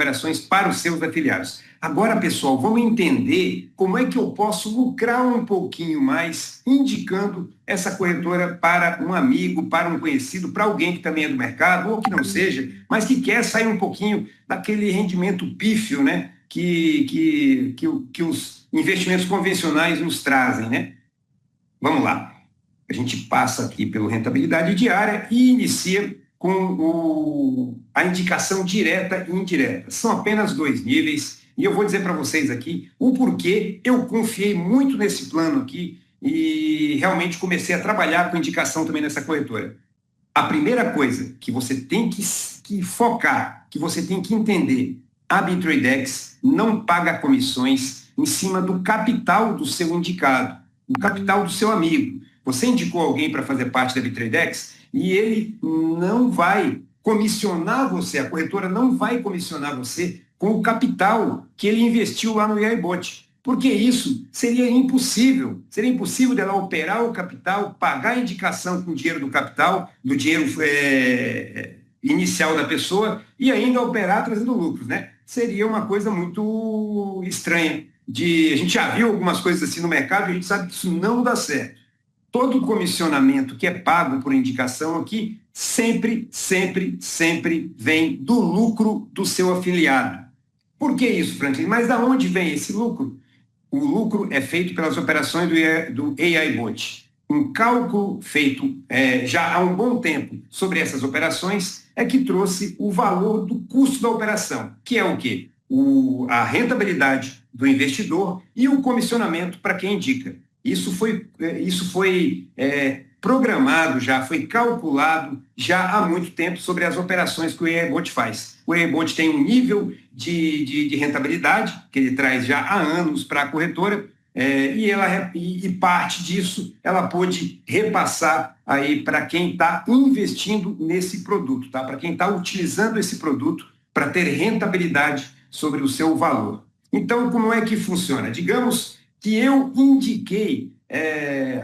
operações para os seus afiliados. Agora, pessoal, vamos entender como é que eu posso lucrar um pouquinho mais indicando essa corretora para um amigo, para um conhecido, para alguém que também é do mercado, ou que não seja, mas que quer sair um pouquinho daquele rendimento pífio, né, que os investimentos convencionais nos trazem, né? Vamos lá. A gente passa aqui pela rentabilidade diária e inicia com a indicação direta e indireta. São apenas 2 níveis e eu vou dizer para vocês aqui o porquê eu confiei muito nesse plano aqui e realmente comecei a trabalhar com indicação também nessa corretora. A primeira coisa que você tem que focar, que você tem que entender, a Bitradex não paga comissões em cima do capital do seu indicado, do capital do seu amigo. Você indicou alguém para fazer parte da Bitradex e ele não vai comissionar você, a corretora não vai comissionar você com o capital que ele investiu lá no iBot. Porque isso seria impossível dela operar o capital, pagar a indicação com o dinheiro do capital, do dinheiro inicial da pessoa e ainda operar trazendo lucros, né? Seria uma coisa muito estranha. A gente já viu algumas coisas assim no mercado e a gente sabe que isso não dá certo. Todo comissionamento que é pago por indicação aqui sempre vem do lucro do seu afiliado. Por que isso, Franklin? Mas da onde vem esse lucro? O lucro é feito pelas operações do iBot. Um cálculo feito já há um bom tempo sobre essas operações é que trouxe o valor do custo da operação, que é o quê? A rentabilidade do investidor e o comissionamento para quem indica. Isso foi programado já, foi calculado já há muito tempo sobre as operações que o iBot faz. O iBot tem um nível de rentabilidade que ele traz já há anos para a corretora e parte disso ela pôde repassar aí para quem está investindo nesse produto, tá? Para quem está utilizando esse produto para ter rentabilidade sobre o seu valor. Então, como é que funciona? Digamos que eu indiquei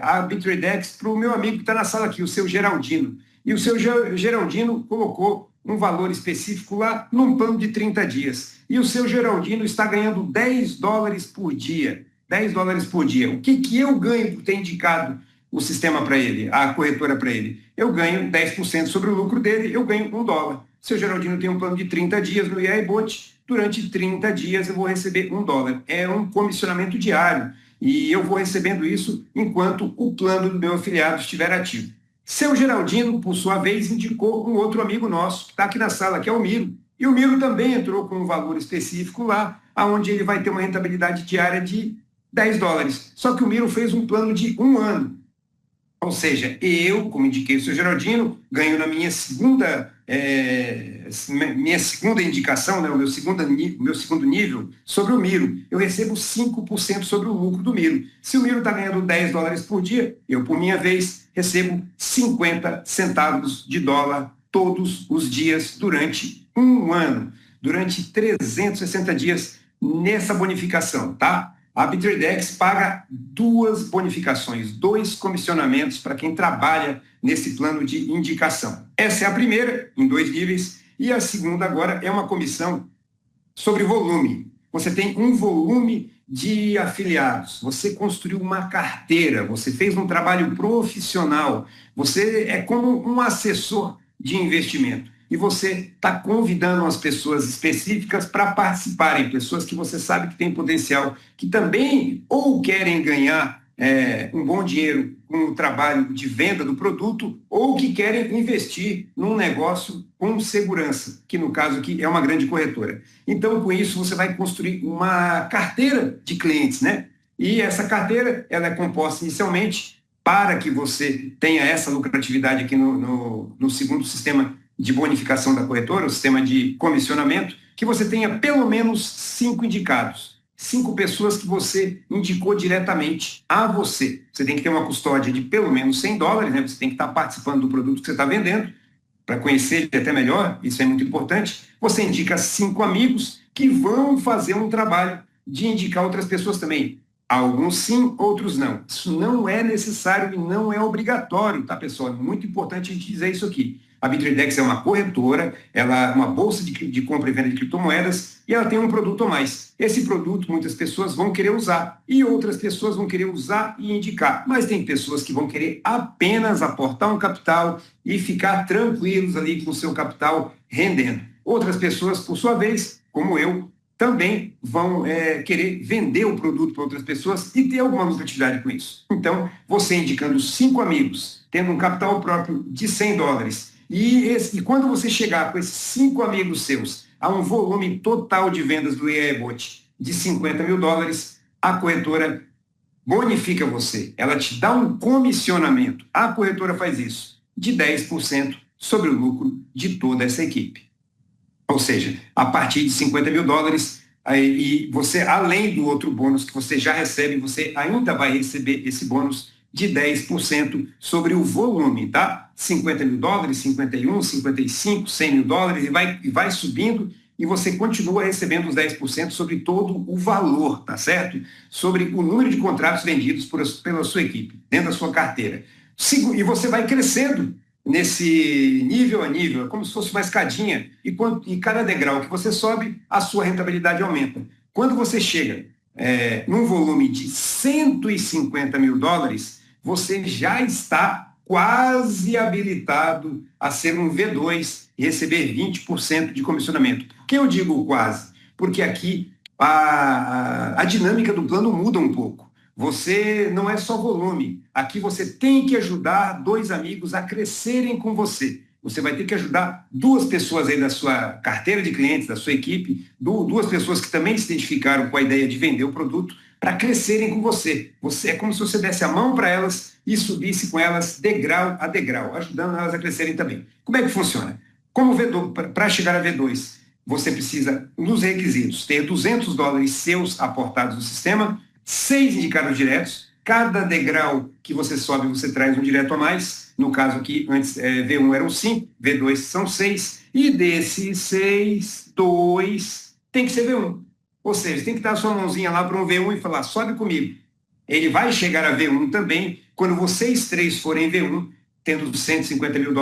a Bitradex para o meu amigo que está na sala aqui, o seu Geraldino. E o seu Geraldino colocou um valor específico lá num plano de 30 dias. E o seu Geraldino está ganhando $10 por dia. $10 por dia. O que eu ganho por ter indicado o sistema para ele, a corretora para ele? Eu ganho 10% sobre o lucro dele, eu ganho $1. O seu Geraldino tem um plano de 30 dias no iBot. Durante 30 dias eu vou receber $1. É um comissionamento diário. E eu vou recebendo isso enquanto o plano do meu afiliado estiver ativo. Seu Geraldino, por sua vez, indicou um outro amigo nosso, que está aqui na sala, que é o Miro. E o Miro também entrou com um valor específico lá, onde ele vai ter uma rentabilidade diária de $10. Só que o Miro fez um plano de 1 ano. Ou seja, eu, como indiquei o seu Geraldino, ganho na minha segunda indicação, né, o meu segundo nível, sobre o Miro. Eu recebo 5% sobre o lucro do Miro. Se o Miro está ganhando $10 por dia, eu, por minha vez, recebo 50 centavos de dólar todos os dias durante 1 ano, durante 360 dias nessa bonificação, tá? A Bitradex paga 2 bonificações, 2 comissionamentos para quem trabalha nesse plano de indicação. Essa é a primeira, em 2 níveis, e a segunda agora é uma comissão sobre volume. Você tem um volume de afiliados, você construiu uma carteira, você fez um trabalho profissional, você é como um assessor de investimento. E você está convidando as pessoas específicas para participarem, pessoas que você sabe que têm potencial, que também ou querem ganhar um bom dinheiro com o trabalho de venda do produto, ou que querem investir num negócio com segurança, que no caso aqui é uma grande corretora. Então, com isso, você vai construir uma carteira de clientes, né? E essa carteira, ela é composta inicialmente para que você tenha essa lucratividade aqui no segundo sistema de bonificação da corretora, o sistema de comissionamento, que você tenha pelo menos 5 indicados. 5 pessoas que você indicou diretamente a você. Você tem que ter uma custódia de pelo menos $100, né? Você tem que estar participando do produto que você está vendendo, para conhecer ele até melhor, isso é muito importante. Você indica 5 amigos que vão fazer um trabalho de indicar outras pessoas também. Alguns sim, outros não. Isso não é necessário e não é obrigatório, tá, pessoal? É muito importante a gente dizer isso aqui. A Bitridex é uma corretora, ela é uma bolsa de compra e venda de criptomoedas e ela tem um produto a mais. Esse produto muitas pessoas vão querer usar e outras pessoas vão querer usar e indicar. Mas tem pessoas que vão querer apenas aportar um capital e ficar tranquilos ali com o seu capital rendendo. Outras pessoas, por sua vez, como eu, também vão querer vender o produto para outras pessoas e ter alguma lucratividade com isso. Então, você indicando 5 amigos, tendo um capital próprio de $100, e quando você chegar com esses 5 amigos seus a um volume total de vendas do AI-Bot de $50 mil, a corretora bonifica você. Ela te dá um comissionamento. A corretora faz isso, de 10% sobre o lucro de toda essa equipe. Ou seja, a partir de $50 mil, e você, além do outro bônus que você já recebe, você ainda vai receber esse bônus de 10% sobre o volume, tá? $50 mil, 51, 55, $100 mil, e vai subindo, e você continua recebendo os 10% sobre todo o valor, tá certo? Sobre o número de contratos vendidos pela sua equipe, dentro da sua carteira. E você vai crescendo nesse nível a nível, como se fosse uma escadinha, e cada degrau que você sobe, a sua rentabilidade aumenta. Quando você chega num volume de $150 mil, você já está quase habilitado a ser um V2 e receber 20% de comissionamento. Por que eu digo quase? Porque aqui a dinâmica do plano muda um pouco. Você não é só volume. Aqui você tem que ajudar 2 amigos a crescerem com você. Você vai ter que ajudar 2 pessoas aí da sua carteira de clientes, da sua equipe, 2 pessoas que também se identificaram com a ideia de vender o produto para crescerem com você. É como se você desse a mão para elas e subisse com elas degrau a degrau, ajudando elas a crescerem também. Como é que funciona? Como V2, para chegar a V2, você precisa, nos requisitos, ter $200 seus aportados no sistema, 6 indicados diretos. Cada degrau que você sobe, você traz um direto a mais. No caso aqui, antes V1 eram 5, V2 são 6. E desses 6, 2 tem que ser V1. Ou seja, tem que dar a sua mãozinha lá para um V1 e falar, sobe comigo. Ele vai chegar a V1 também, quando vocês 3 forem V1, tendo $150 mil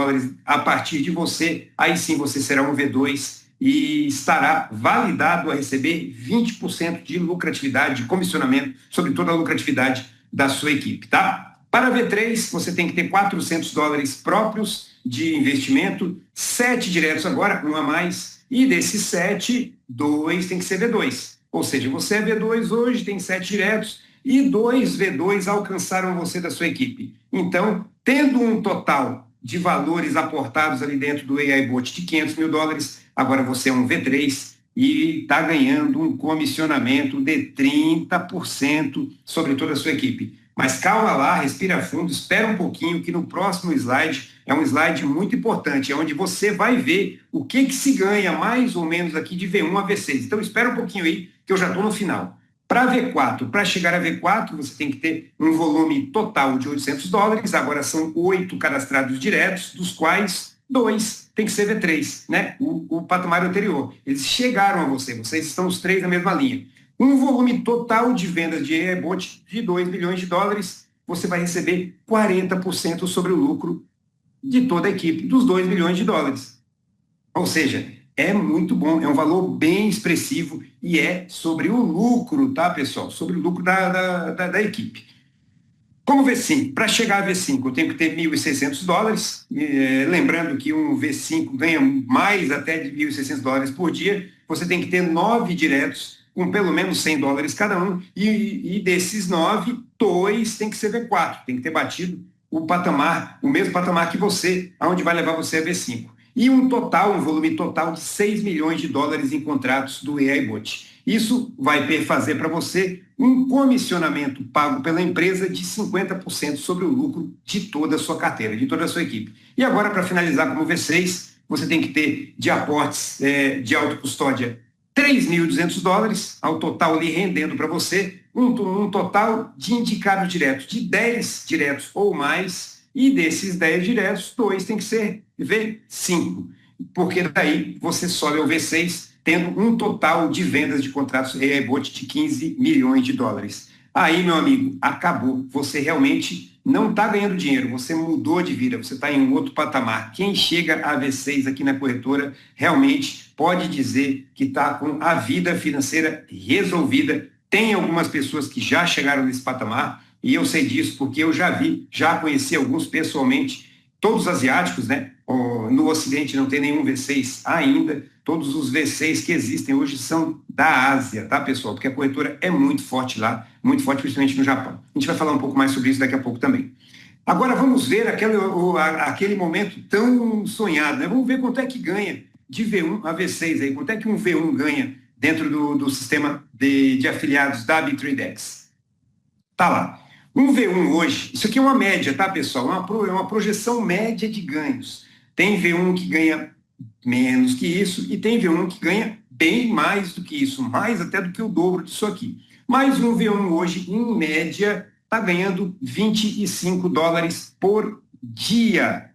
a partir de você, aí sim você será um V2 e estará validado a receber 20% de lucratividade, de comissionamento sobre toda a lucratividade da sua equipe, tá? Para V3, você tem que ter $400 próprios de investimento, 7 diretos agora, 1 a mais, e desses 7, 2 tem que ser V2. Ou seja, você é V2 hoje, tem 7 diretos, e 2 V2 alcançaram você da sua equipe. Então, tendo um total de valores aportados ali dentro do AI-Bot de $500 mil, agora você é um V3 e está ganhando um comissionamento de 30% sobre toda a sua equipe. Mas calma lá, respira fundo, espera um pouquinho, que no próximo slide é um slide muito importante, é onde você vai ver o que se ganha mais ou menos aqui de V1 a V6. Então espera um pouquinho aí, que eu já estou no final. Para V4, para chegar a V4, você tem que ter um volume total de $800, agora são 8 cadastrados diretos, dos quais 2 tem que ser V3, né? O patamar anterior. Eles chegaram a vocês estão os 3 na mesma linha. Um volume total de vendas de AI-Bot de $2 milhões, você vai receber 40% sobre o lucro de toda a equipe, dos $2 milhões. Ou seja, é muito bom, é um valor bem expressivo e é sobre o lucro, tá, pessoal? Sobre o lucro da equipe. Como V5, para chegar a V5, eu tenho que ter $1.600, lembrando que um V5 ganha mais até de $1.600 por dia, você tem que ter 9 diretos, com pelo menos $100 cada um, e desses 9, 2 tem que ser V4, tem que ter batido o patamar, o mesmo patamar que você, aonde vai levar você a V5. E um volume total de $6 milhões em contratos do AI-Bot. Isso vai fazer para você um comissionamento pago pela empresa de 50% sobre o lucro de toda a sua carteira, de toda a sua equipe. E agora, para finalizar como V6, você tem que ter de aportes de autocustódia $3.200, ao total ali rendendo para você um total de indicados diretos de 10 diretos ou mais, e desses 10 diretos, 2 tem que ser V5, porque daí você sobe ao V6, tendo um total de vendas de contratos AI-Bot de $15 milhões. aí, meu amigo, acabou. Você realmente não está ganhando dinheiro, você mudou de vida, você está em um outro patamar. Quem chega a V6 aqui na corretora realmente pode dizer que está com a vida financeira resolvida. Tem algumas pessoas que já chegaram nesse patamar, e eu sei disso porque eu já vi, já conheci alguns pessoalmente, todos asiáticos, né? No Ocidente não tem nenhum V6 ainda. Todos os V6 que existem hoje são da Ásia, tá, pessoal? Porque a corretora é muito forte lá, muito forte, principalmente no Japão. A gente vai falar um pouco mais sobre isso daqui a pouco também. Agora vamos ver aquele momento tão sonhado, né? Vamos ver quanto é que ganha de V1 a V6 aí, quanto é que um V1 ganha dentro do sistema de afiliados da B3DEX. Tá lá. Um V1 hoje, isso aqui é uma média, tá, pessoal? É uma projeção média de ganhos. Tem V1 que ganha menos que isso e tem V1 que ganha bem mais do que isso, mais até do que o dobro disso aqui. Mas um V1 hoje, em média, está ganhando $25 por dia,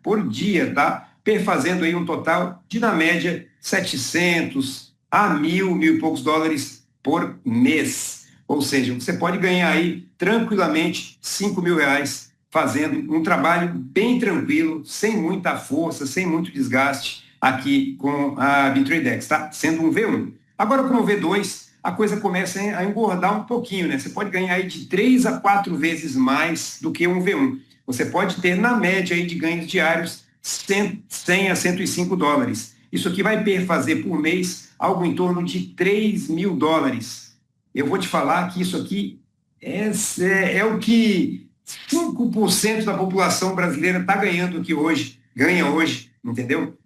tá? Fazendo aí um total de, na média, 700 a 1.000 e poucos dólares por mês. Ou seja, você pode ganhar aí tranquilamente R$ 5.000 fazendo um trabalho bem tranquilo, sem muita força, sem muito desgaste aqui com a B3DEX, tá? Sendo um V1. Agora, como V2, a coisa começa a engordar um pouquinho, né? Você pode ganhar aí de 3 a 4 vezes mais do que um V1. Você pode ter, na média, aí de ganhos diários, 100 a 105 dólares. Isso aqui vai fazer por mês algo em torno de $3.000. Eu vou te falar que isso aqui é o que 5% da população brasileira está ganhando aqui hoje, ganha hoje, entendeu?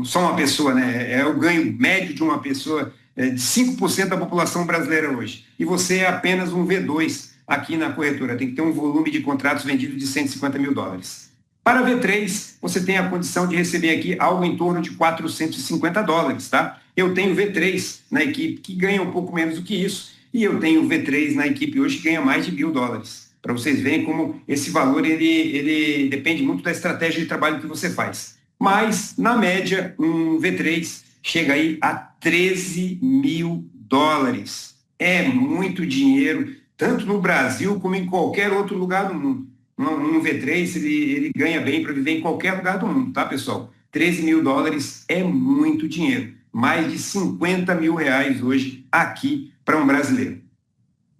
Só uma pessoa, né? É o ganho médio de uma pessoa, de 5% da população brasileira hoje. E você é apenas um V2 aqui na corretora, tem que ter um volume de contratos vendidos de $150 mil. Para V3, você tem a condição de receber aqui algo em torno de $450, tá? Eu tenho V3 na equipe que ganha um pouco menos do que isso, e eu tenho V3 na equipe hoje que ganha mais de $1.000. Para vocês verem como esse valor ele depende muito da estratégia de trabalho que você faz. Mas, na média, um V3 chega aí a $13.000. É muito dinheiro, tanto no Brasil como em qualquer outro lugar do mundo. Um V3, ele ganha bem para viver em qualquer lugar do mundo, tá, pessoal? $13.000 é muito dinheiro. Mais de R$ 50 mil hoje aqui para um brasileiro.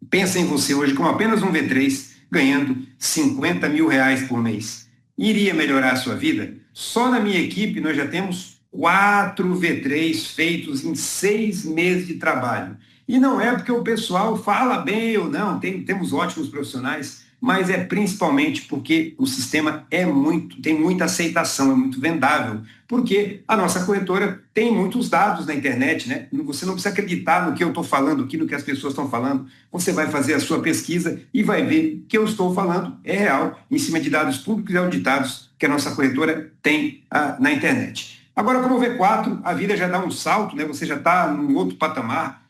Pensa em você hoje como apenas um V3 ganhando R$ 50 mil por mês. Iria melhorar a sua vida? Só na minha equipe nós já temos 4 V3 feitos em 6 meses de trabalho. E não é porque o pessoal fala bem ou não, temos ótimos profissionais, mas é principalmente porque o sistema tem muita aceitação, é muito vendável, porque a nossa corretora tem muitos dados na internet, né? Você não precisa acreditar no que eu estou falando aqui, no que as pessoas estão falando, você vai fazer a sua pesquisa e vai ver que eu estou falando é real, em cima de dados públicos e auditados que a nossa corretora tem na internet. Agora, como V4, a vida já dá um salto, né? Você já está num outro patamar.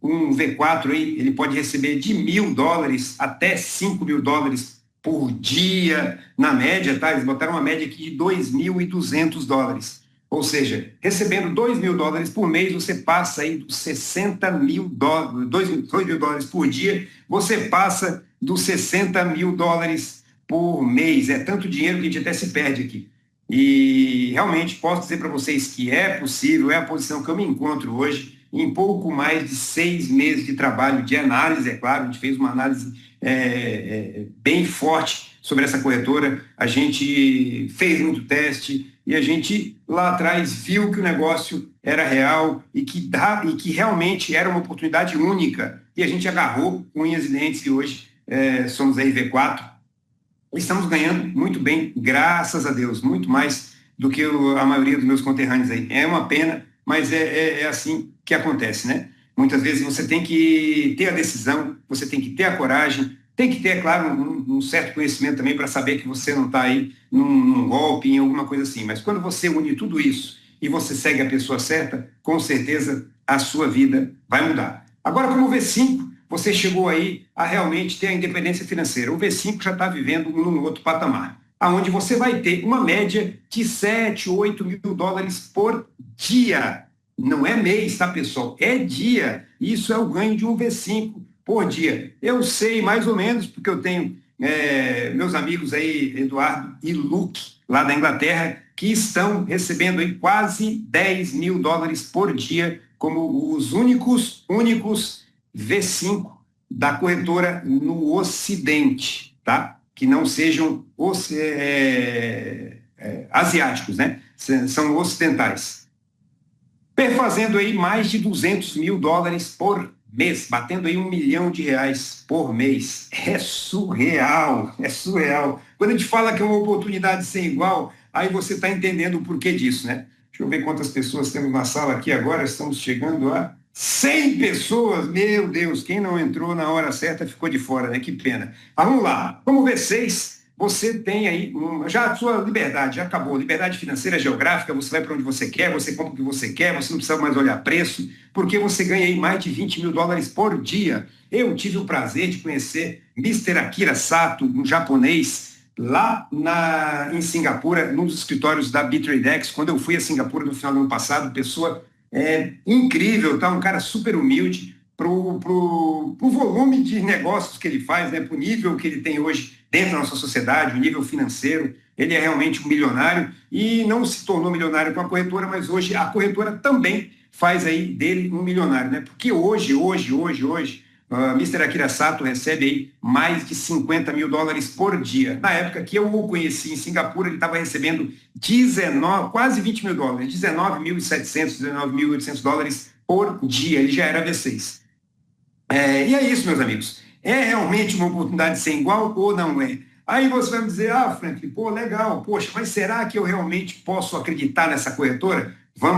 Um V4 aí, ele pode receber de $1.000 até $5.000 por dia, na média, tá? Eles botaram uma média aqui de $2.200. Ou seja, recebendo $2.000 por mês, você passa aí dos $60 mil, $2.000 por dia, você passa dos $60 mil por mês. É tanto dinheiro que a gente até se perde aqui. E realmente posso dizer para vocês que é possível, é a posição que eu me encontro hoje, em pouco mais de 6 meses de trabalho, de análise, é claro, a gente fez uma análise bem forte sobre essa corretora, a gente fez muito teste e a gente lá atrás viu que o negócio era real e que realmente era uma oportunidade única e a gente agarrou com unhas e dentes e hoje somos aí V4. Estamos ganhando muito bem, graças a Deus, muito mais do que a maioria dos meus conterrâneos aí. É uma pena, mas é assim que acontece, né? Muitas vezes você tem que ter a decisão, você tem que ter a coragem, tem que ter, é claro, um certo conhecimento também para saber que você não está aí num golpe, em alguma coisa assim. Mas quando você une tudo isso e você segue a pessoa certa, com certeza a sua vida vai mudar. Agora, como V5, você chegou aí a realmente ter a independência financeira. O V5 já está vivendo num outro patamar, onde você vai ter uma média de $7, $8 mil por dia. Não é mês, tá, pessoal? É dia. Isso é o ganho de um V5 por dia. Eu sei mais ou menos, porque eu tenho meus amigos aí, Eduardo e Luke, lá da Inglaterra, que estão recebendo aí quase 10 mil dólares por dia como os únicos V5 da corretora no Ocidente, tá? Que não sejam asiáticos, né? São ocidentais. Perfazendo aí mais de 200 mil dólares por mês, batendo aí R$ 1 milhão por mês. É surreal, é surreal. Quando a gente fala que é uma oportunidade sem igual, aí você está entendendo o porquê disso, né? Deixa eu ver quantas pessoas temos na sala aqui agora. Estamos chegando a 100 pessoas. Meu Deus, quem não entrou na hora certa ficou de fora, né? Que pena. Mas vamos lá. Como V6, você tem aí já a sua liberdade, já acabou. Liberdade financeira, geográfica, você vai para onde você quer, você compra o que você quer, você não precisa mais olhar preço, porque você ganha aí mais de 20 mil dólares por dia. Eu tive o prazer de conhecer Mr. Akira Sato, um japonês, lá em Singapura, num dos escritórios da BitTradex, quando eu fui a Singapura no final do ano passado, pessoa incrível, tá? Um cara super humilde para o volume de negócios que ele faz, né? Para o nível que ele tem hoje dentro da nossa sociedade, o nível financeiro. Ele é realmente um milionário e não se tornou milionário com a corretora, mas hoje a corretora também faz aí dele um milionário, né? Porque hoje, Mr. Akira Sato recebe aí mais de 50 mil dólares por dia. Na época que eu o conheci em Singapura, ele estava recebendo quase 20 mil dólares, 19.700, 19.800 dólares por dia. Ele já era V6. E é isso, meus amigos. É realmente uma oportunidade sem igual ou não é? Aí você vai me dizer, Franklin, pô, legal, poxa, mas será que eu realmente posso acreditar nessa corretora?